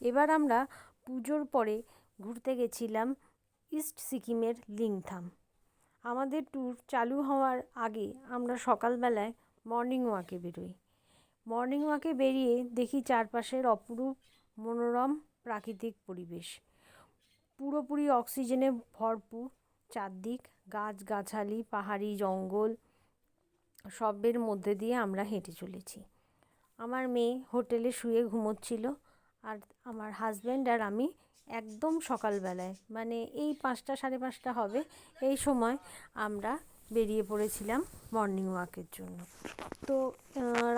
এবার আমরা পুজোর পরে ঘুরতে গেছিলাম ইস্ট সিকিমের লিংথাম। আমাদের ট্যুর চালু হওয়ার আগে আমরা সকালবেলায় মর্নিং ওয়াকে বেরোই। মর্নিং ওয়াকে বেরিয়ে দেখি চারপাশের অপরূপ মনোরম প্রাকৃতিক পরিবেশ, পুরোপুরি অক্সিজেনে ভরপুর চারদিক, গাছগাছালি, পাহাড়ি জঙ্গল, সবের মধ্যে দিয়ে আমরা হেঁটে চলেছি। আমার মেয়ে হোটেলে শুয়ে ঘুমোচ্ছিল, আর আমার হাজব্যান্ড আর আমি একদম সকালবেলায়, মানে এই 5টা সাড়ে 5টা হবে, এই সময় আমরা বেরিয়ে পড়েছিলাম মর্নিং ওয়াকের জন্য। তো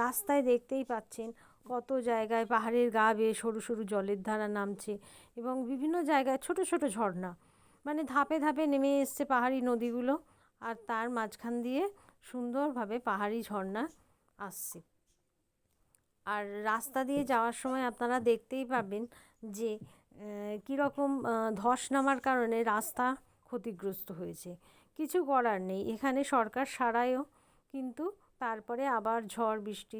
রাস্তায় দেখতেই পাচ্ছেন কত জায়গায় পাহাড়ের গা বেয়ে সরু সরু জলের ধারা নামছে, এবং বিভিন্ন জায়গায় ছোট ছোট ঝর্ণা, মানে ধাপে ধাপে নেমে এসছে পাহাড়ি নদীগুলো, আর তার মাঝখান দিয়ে সুন্দরভাবে পাহাড়ি ঝর্ণা আসছে। আর রাস্তা দিয়ে যাওয়ার সময় আপনারা দেখতেই পাবেন যে কীরকম ধস নামার কারণে রাস্তা ক্ষতিগ্রস্ত হয়েছে। কিছু করার নেই, এখানে সরকার সারায়ও, কিন্তু তারপরে আবার ঝড় বৃষ্টি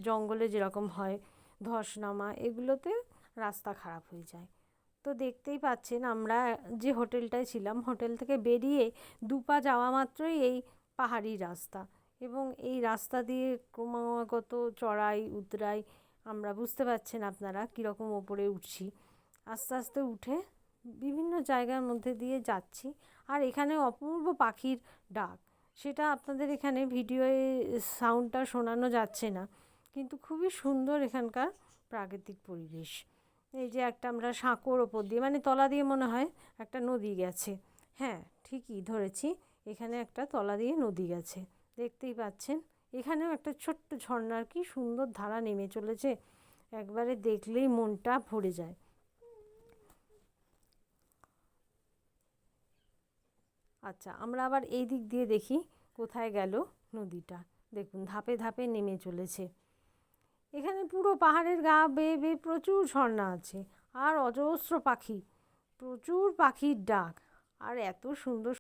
জঙ্গলে যেরকম হয় ধস নামা, এগুলোতে রাস্তা খারাপ হয়ে যায়। তো দেখতেই পাচ্ছেন আমরা যে হোটেলটায় ছিলাম, হোটেল থেকে বেরিয়ে 2 পা যাওয়া মাত্রই এই পাহাড়ি রাস্তা, এবং এই রাস্তা দিয়ে ক্রমাগত চড়াই উতরাই, আমরা বুঝতে পারছেন আপনারা কীরকম ওপরে উঠছি। আস্তে আস্তে উঠে বিভিন্ন জায়গার মধ্যে দিয়ে যাচ্ছি, আর এখানে অপূর্ব পাখির ডাক, সেটা আপনাদের এখানে ভিডিওয়ে সাউন্ডটা শোনানো যাচ্ছে না, কিন্তু খুবই সুন্দর এখানকার প্রাকৃতিক পরিবেশ। এই যে একটা আমরা সাঁকোর ওপর দিয়ে, মানে তলা দিয়ে মনে হয় একটা নদী গেছে, হ্যাঁ ঠিকই ধরেছি, এখানে একটা তলা দিয়ে নদী গেছে, দেখতেই পাচ্ছেন। এখানেও একটা ছোট্ট ঝর্ণার কি সুন্দর ধারা নেমে চলেছে, একবারে দেখলেই মনটা ভরে যায়। আচ্ছা, আমরা আবার এই দিক দিয়ে দেখি কোথায় গেল নদীটা। দেখুন ধাপে ধাপে নেমে চলেছে। এখানে পুরো পাহাড়ের গা বেয়ে বেয়ে প্রচুর ঝর্ণা আছে, আর অজস্র পাখি, প্রচুর পাখির ডাক, আর এত সুন্দর